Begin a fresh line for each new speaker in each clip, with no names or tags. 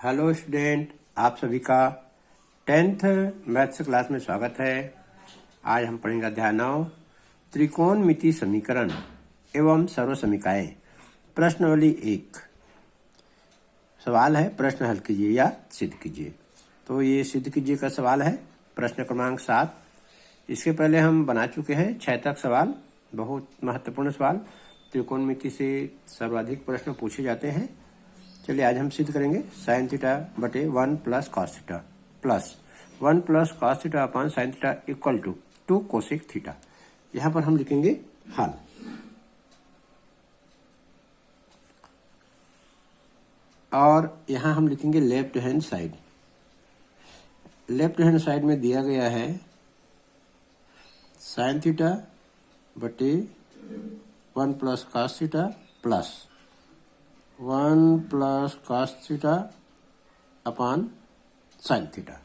Hello student, आप सभी का 10th मैथ्स क्लास में स्वागत है। आज हम पढ़ेंगे अध्याय 9 त्रिकोणमिति समीकरण एवं सर्वसमीकाएं। प्रश्नावली 1 सवाल है, प्रश्न हल कीजिए या सिद्ध कीजिए। तो ये सिद्ध कीजिए का सवाल है, प्रश्न क्रमांक 7। इसके पहले हम बना चुके हैं 6 तक सवाल, बहुत महत्वपूर्ण सवाल। त्रिकोणमिति से सर्वाधिक प्रश्न पूछे जाते हैं। चलिए आज हम सिद्ध करेंगे साइन थीटा बटे 1 plus cos theta plus 1 plus cos theta upon sin theta equal to 2 cosec theta. यहाँ पर हम लिखेंगे हल। और यहाँ हम लिखेंगे left hand side. Left hand side में दिया गया है साइन थीटा बटे 1 plus cos theta plus 1 plus cos theta upon sin theta.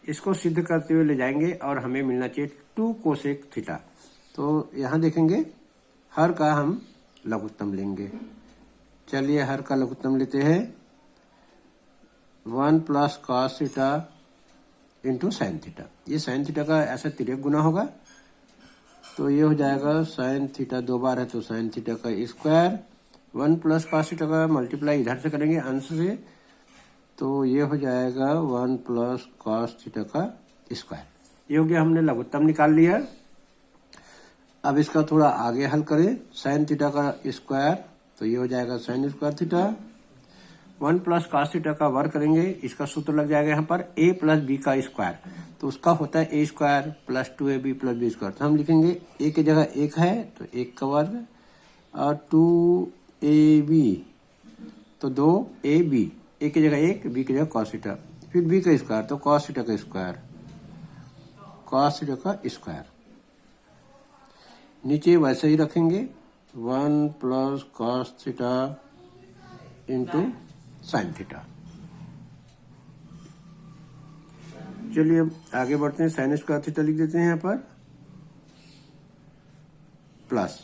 इसको सिद्ध करते हुए ले जाएंगे और हमें मिलना चाहिए 2 कोसेक थीटा। तो यहाँ देखेंगे हर का हम लघुत्तम लेंगे। चलिए हर का लघुत्तम लेते हैं 1 plus cos theta into sin theta. ये साइन थीटा का ऐसा तिर्यक गुना होगा, तो ये हो जाएगा साइन थीटा 2 बार है तो साइन थीटा का स्क्वायर। 1 प्लस कॉस थीटा का मल्टीप्लाई इधर से करेंगे अंश से, तो ये हो जाएगा 1 प्लस कॉस थीटा का स्क्वायर। ये हो गया, हमने लघुत्तम निकाल लिया। अब इसका थोड़ा आगे हल करें, साइन थीटा का स्क्वायर तो ये हो जाएगा sign square theta. 1 plus cos theta का वर्ग करेंगे, इसका सूत्र लग जाएगा यहाँ पर a प्लस बी का स्क्वायर, तो उसका होता है a square plus 2ab plus B square. तो हम लिखेंगे a की जगह 1 है तो 1 का वर्ग और 2ab तो 2ab, a की जगह 1, b की जगह कॉस थीटा, फिर b का स्क्वायर तो कॉस थीटा का स्क्वायर, कॉस थीटा का स्क्वायर। नीचे वैसे ही रखेंगे 1 plus cos theta into sin theta. चलिए अब आगे बढ़ते हैं, साइन स्क्वायर थीटा लिख देते हैं यहाँ पर प्लस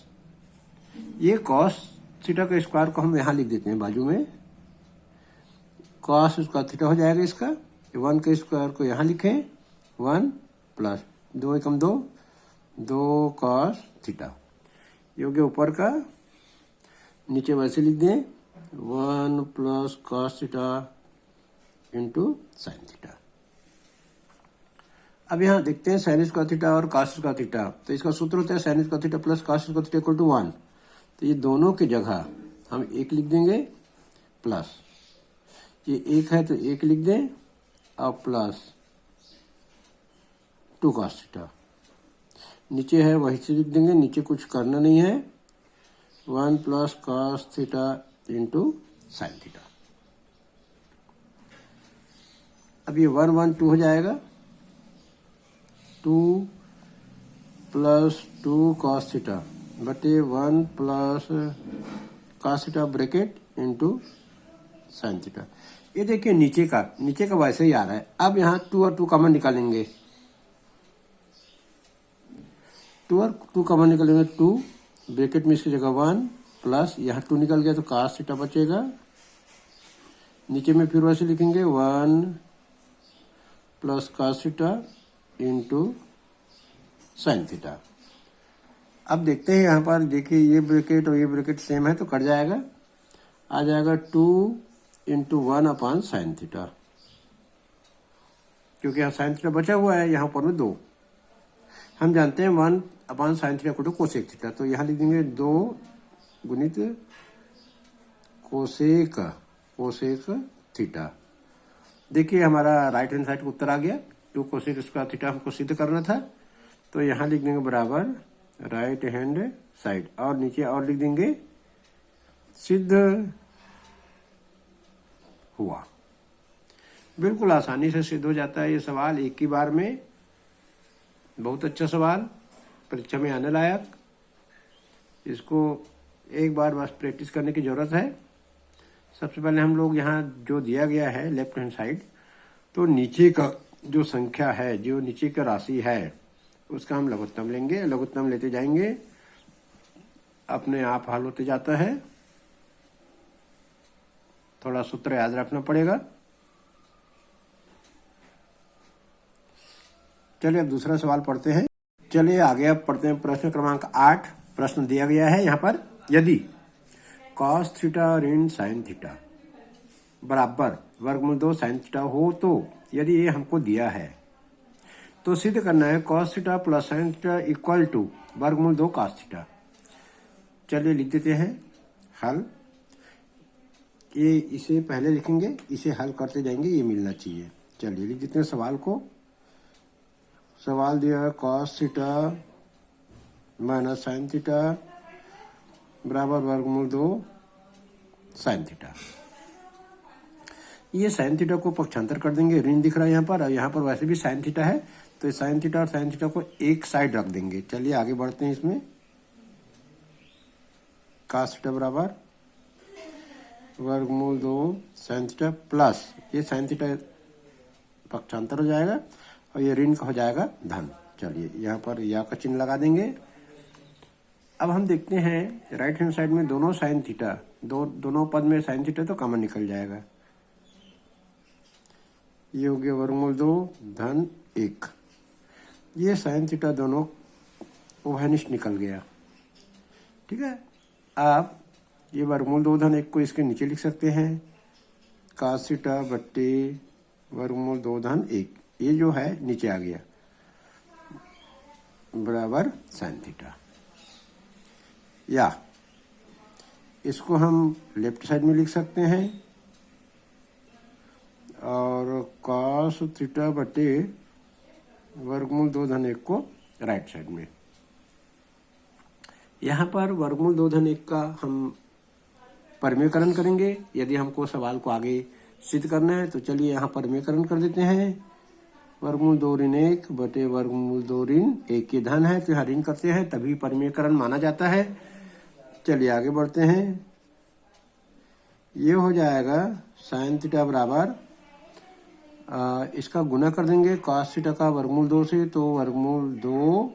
ये कॉस थीटा का स्क्वायर को हम यहाँ लिख देते हैं बाजू में। कॉस स्क्वायर थीटा हो जाएगा इसका, 1 के स्क्वायर को यहाँ लिखें 1 प्लस 2 एकम 2, 2 कॉस थीटा। ये हो गया ऊपर का। नीचे वैसे लिख दें 1 plus cos theta into sin theta. अब यहाँ देखते हैं साइन स्क्वायर थीटा और कॉस स्क्वायर थीटा, तो इसका सूत्र होता है sin square theta plus cos square theta equal to 1। तो ये दोनों की जगह हम 1 लिख देंगे प्लस, ये 1 है तो 1 लिख दें और प्लस 2 कॉस थीटा। नीचे है वही से लिख देंगे, नीचे कुछ करना नहीं है, 1 plus cos theta into sin theta. अब ये 1 1 2 हो जाएगा, 2 प्लस 2 कॉस थीटा बटे 1 plus cos theta bracket into sin theta. ये देखिए नीचे का वैसे ही आ रहा है। अब यहाँ 2 और 2 कॉमन निकालेंगे, 2 और 2 कॉमन निकालेंगे, 2 ब्रैकेट में इसकी जगह 1 प्लस यहाँ 2 निकल गया तो कॉस थीटा बचेगा। नीचे में फिर वैसे लिखेंगे 1 plus cos theta into sin theta. अब देखते हैं यहाँ पर, देखिए ये ब्रैकेट और ये ब्रैकेट सेम है तो कट जाएगा, आ जाएगा 2 इंटू 1 अपॉन साइन थीटा, क्योंकि यहाँ साइन थीटा बचा हुआ है, यहाँ पर में 2। हम जानते हैं 1 अपॉन साइन थीटा को कोसेक थीटा, तो यहाँ लिख देंगे 2 गुणित कोसेक थीटा। देखिए हमारा राइट हैंड साइड का उत्तर आ गया, 2 कोसेक स्क्वायर थीटा हमको सिद्ध करना था, तो यहाँ लिख देंगे बराबर राइट हैंड साइड और नीचे और लिख देंगे सिद्ध हुआ। बिल्कुल आसानी से सिद्ध हो जाता है ये सवाल एक ही बार में। बहुत अच्छा सवाल, परीक्षा में आने लायक। इसको एक बार बस प्रैक्टिस करने की जरूरत है। सबसे पहले हम लोग यहाँ जो दिया गया है लेफ्ट हैंड साइड, तो नीचे का जो संख्या है, जो नीचे का राशि है, उसका हम लघुत्तम लेंगे। लघुत्तम लेते जाएंगे, अपने आप हल होते जाता है। थोड़ा सूत्र याद रखना पड़ेगा। चलिए अब दूसरा सवाल पढ़ते हैं। चलिए आगे अब पढ़ते हैं प्रश्न क्रमांक 8। प्रश्न दिया गया है यहाँ पर, यदि cos थीटा ऋण sin थीटा बराबर वर्गमूल 2 sin थीटा हो तो यदि ये हमको दिया है तो सिद्ध करना है cos theta plus sin theta equal to वर्गमूल 2 cos थीटा। चलिए लिख देते हैं हल। ये इसे पहले लिखेंगे, इसे हल करते जाएंगे, ये मिलना चाहिए। चलिए लिख देते हैं सवाल को। सवाल दिया है cos theta minus sin theta बराबर वर्गमूल 2 sin थीटा। ये sin थीटा को पक्षांतर कर देंगे, ऋण दिख रहा है यहाँ पर, और यहाँ पर वैसे भी sin थीटा है, तो sin थीटा और sin थीटा को एक साइड रख देंगे। चलिए आगे बढ़ते हैं। इसमें cos थीटा बराबर वर्गमूल 2 sin थीटा प्लस ये sin थीटा पक्षांतर हो जाएगा और ये ऋण का हो जाएगा धन। चलिए यहाँ पर या का चिन्ह लगा देंगे। अब हम देखते हैं राइट हैंड साइड में दोनों sin थीटा, दोनों पद में sin थीटा तो कॉमन निकल जाएगा। ये हो गया वर्गमूल 2 धन 1। ये sin थीटा दोनों उभयनिष्ठ निकल गया। ठीक है, आप ये वर्गमूल 2 धन 1 को इसके नीचे लिख सकते हैं, cos थीटा बट्टे वर्गमूल 2 धन 1, ये जो है नीचे आ गया बराबर sin थीटा। या इसको हम लेफ्ट साइड में लिख सकते हैं और cos थीटा बटे वर्गमूल 2 धन 1 को राइट साइड में। यहाँ पर वर्गमूल 2 धन 1 का हम परिमेयकरण करेंगे यदि हमको सवाल को आगे सिद्ध करना है। तो चलिए यहाँ परिमेयकरण कर देते हैं। वर्गमूल 2 ऋण 1 बटे वर्गमूल 2 ऋण 1 के धन है, तो यहाँ ऋण करते हैं तभी परिमेयकरण माना जाता है। चलिए आगे बढ़ते हैं। ये हो जाएगा sin थीटा बराबर इसका गुना कर देंगे cos थीटा का वर्गमूल 2 से, तो वर्गमूल 2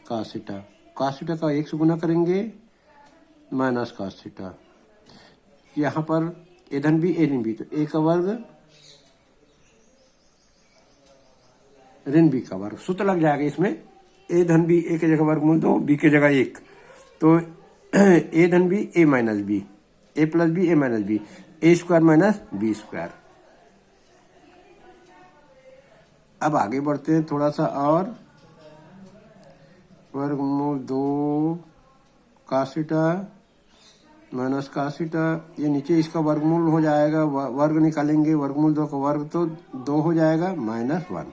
cos थीटा। cos थीटा का 1 से गुना करेंगे माइनस cos थीटा। यहाँ पर ए धन बी ए ऋण बी, तो ए का वर्ग ऋण बी का वर्ग, सूत्र लग जाएगा इसमें। ए धन बी, ए की जगह वर्गमूल 2, बी की जगह 1, तो ए धन बी ए माइनस बी, ए प्लस बी ए माइनस बी, ए स्क्वायर माइनस बी स्क्वायर। अब आगे बढ़ते हैं थोड़ा सा और। वर्गमूल 2 cos theta minus cos theta, ये नीचे इसका वर्गमूल हो जाएगा, वर्ग निकालेंगे, वर्गमूल 2 का वर्ग तो 2 हो जाएगा माइनस 1।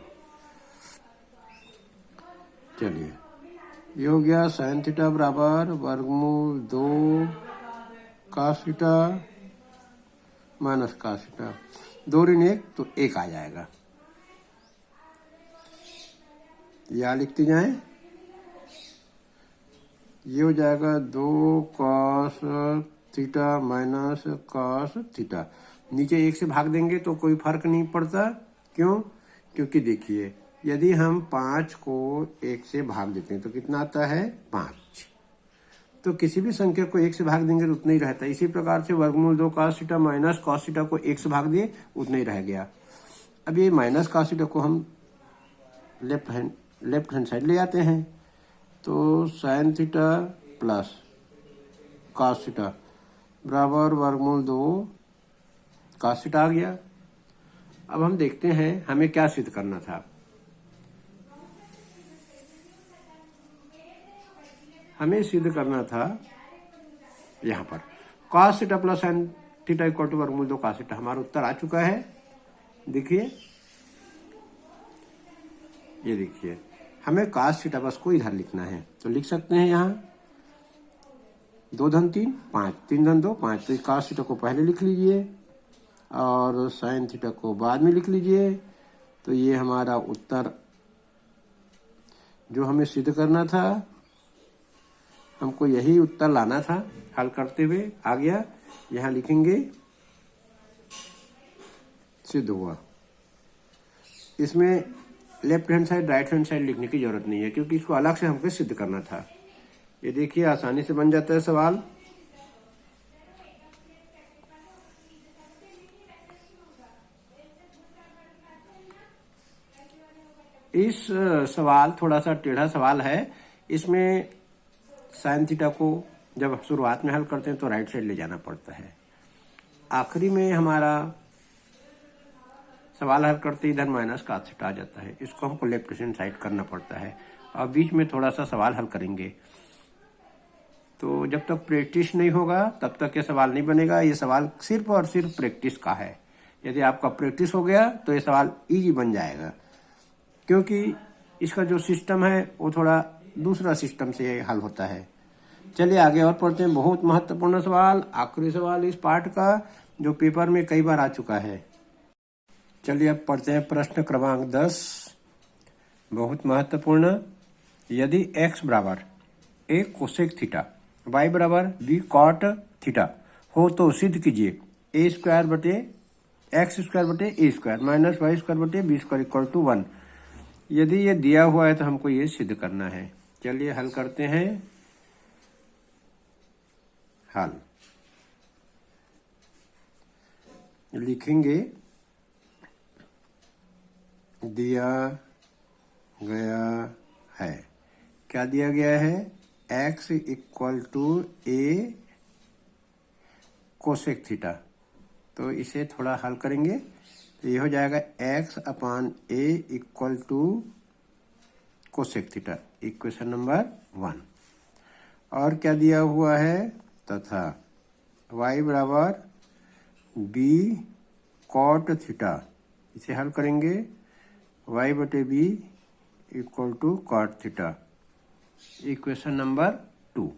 चलिए ये हो गया sin थीटा बराबर वर्गमूल 2 cos theta minus cos theta, 2 ऋण 1 तो 1 आ जाएगा। या लिखते जाएं, ये हो जाएगा 2 cos theta minus cos theta. नीचे 1 से भाग देंगे तो कोई फर्क नहीं पड़ता। क्यों? क्योंकि देखिए यदि हम 5 को 1 से भाग देते हैं तो कितना आता है 5, तो किसी भी संख्या को 1 से भाग देंगे तो उतना ही रहता है। इसी प्रकार से वर्गमूल 2 cos theta minus cos theta को 1 से भाग दिए, उतना ही रह गया। अब ये माइनस cos थीटा को हम लेफ्ट हैंड साइड ले आते हैं, तो sin theta plus cos theta बराबर वर्गमूल 2 cos थीटा आ गया। अब हम देखते हैं हमें क्या सिद्ध करना था। हमें सिद्ध करना था यहाँ पर cos theta plus sin theta equal to वर्गमूल 2 cos थीटा। हमारा उत्तर आ चुका है। देखिए, ये देखिए, हमें cos थीटा बस को इधर लिखना है, तो लिख सकते हैं यहाँ 2 धन 3 5, 3 धन 2 5, तो cos थीटा को पहले लिख लीजिए और sin थीटा को बाद में लिख लीजिए। तो ये हमारा उत्तर जो हमें सिद्ध करना था, हमको यही उत्तर लाना था। हल करते हुए आ गया, यहाँ लिखेंगे सिद्ध हुआ। इसमें left hand side right hand side लिखने की जरूरत नहीं है, क्योंकि इसको अलग से हमको सिद्ध करना था। ये देखिए आसानी से बन जाता है सवाल। इस सवाल थोड़ा सा टेढ़ा सवाल है। इसमें साइन थीटा को जब शुरुआत में हल करते हैं तो राइट साइड ले जाना पड़ता है। आखिरी में हमारा सवाल हल करते इधर माइनस cos थीटा आ जाता है। इसको हमको लेफ्ट हैंड साइड करना पड़ता है और बीच में थोड़ा सा सवाल हल करेंगे। तो जब तक प्रैक्टिस नहीं होगा तब तक ये सवाल नहीं बनेगा। ये सवाल सिर्फ और सिर्फ प्रैक्टिस का है। यदि आपका प्रैक्टिस हो गया तो ये सवाल इजी बन जाएगा, क्योंकि इसका जो सिस्टम है वो थोड़ा दूसरा सिस्टम से हल होता है। चलिए आगे और पढ़ते हैं। बहुत महत्वपूर्ण सवाल, आखिरी सवाल इस पार्ट का, जो पेपर में कई बार आ चुका है। चलिए अब पढ़ते हैं प्रश्न क्रमांक 10, बहुत महत्वपूर्ण। यदि x बराबर a कोसेक थीटा, y बराबर b कॉट थीटा हो तो सिद्ध कीजिए a स्क्वायर बटे x स्क्वायर बटे a square minus y square बटे b स्क्वायर इक्वल टू 1। यदि ये दिया हुआ है तो हमको ये सिद्ध करना है। चलिए हल करते हैं। हल लिखेंगे, दिया गया है, क्या दिया गया है, x equal to a cosec theta. तो इसे थोड़ा हल करेंगे तो ये हो जाएगा x upon a equal to cosec theta, equation number 1। और क्या दिया हुआ है, तथा y बराबर b कॉट थीटा। इसे हल करेंगे, y बटे b equal to cot theta, equation number 2।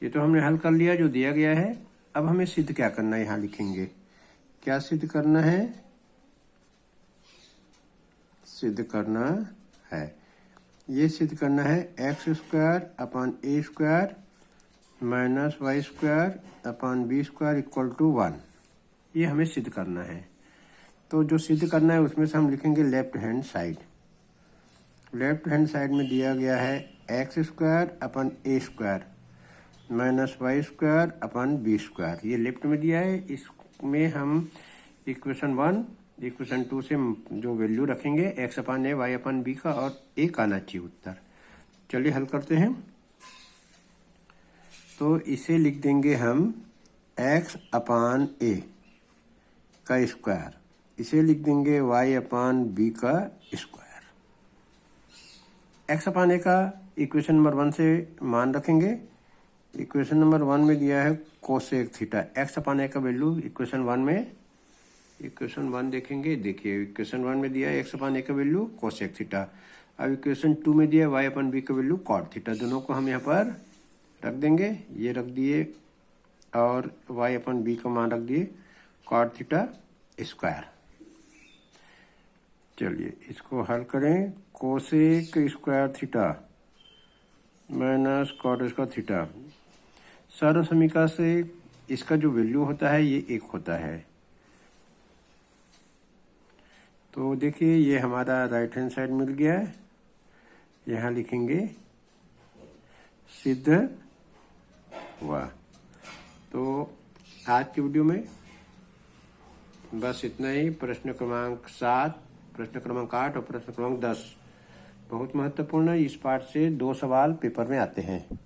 ये तो हमने हल कर लिया जो दिया गया है। अब हमें सिद्ध क्या करना है, यहाँ लिखेंगे क्या सिद्ध करना है, सिद्ध करना है, ये सिद्ध करना है x square upon a square minus Y square upon B square equal to 1। ये हमें सिद्ध करना है। तो जो सिद्ध करना है उसमें से हम लिखेंगे left hand side. Left hand side में दिया गया है X square upon A square minus Y square upon B square, ये लेफ्ट में दिया है। इसमें हम इक्वेशन 1 इक्वेशन 2 से जो वैल्यू रखेंगे एक्स अपन ए वाई अपन बी का, और एक आना चाहिए उत्तर। चलिए हल करते हैं। तो इसे लिख देंगे हम एक्स अपान ए का स्क्वायर, इसे लिख देंगे वाई अपान बी का स्क्वायर। एक्स अपान ए का इक्वेशन नंबर 1 से मान रखेंगे। इक्वेशन नंबर 1 में दिया है कोसेक थीटा। एक्स अपान ए का वैल्यू इक्वेशन 1 में, इक्वेशन 1 देखेंगे, देखिए इक्वेशन 1 में दिया है एक्स अपान ए का वैल्यू कोसेक थीटा। अब इक्वेशन 2 में दिया है वाई अपान बी का वैल्यू कॉट थीटा। दोनों को हम यहाँ पर रख देंगे, ये रख दिए, और वाई अपन बी का मान रख दिए कॉट थीटा स्क्वायर। चलिए इसको हल करें। Cosec square theta minus cot square theta, सर्व समीकरण से इसका जो वैल्यू होता है ये 1 होता है। तो देखिए ये हमारा राइट हैंड साइड मिल गया है। यहाँ लिखेंगे सिद्ध हुआ। तो आज की वीडियो में बस इतना ही। प्रश्न क्रमांक 7, प्रश्न क्रमांक 8 और प्रश्न क्रमांक 10 बहुत महत्वपूर्ण है। इस पाठ से 2 सवाल पेपर में आते हैं।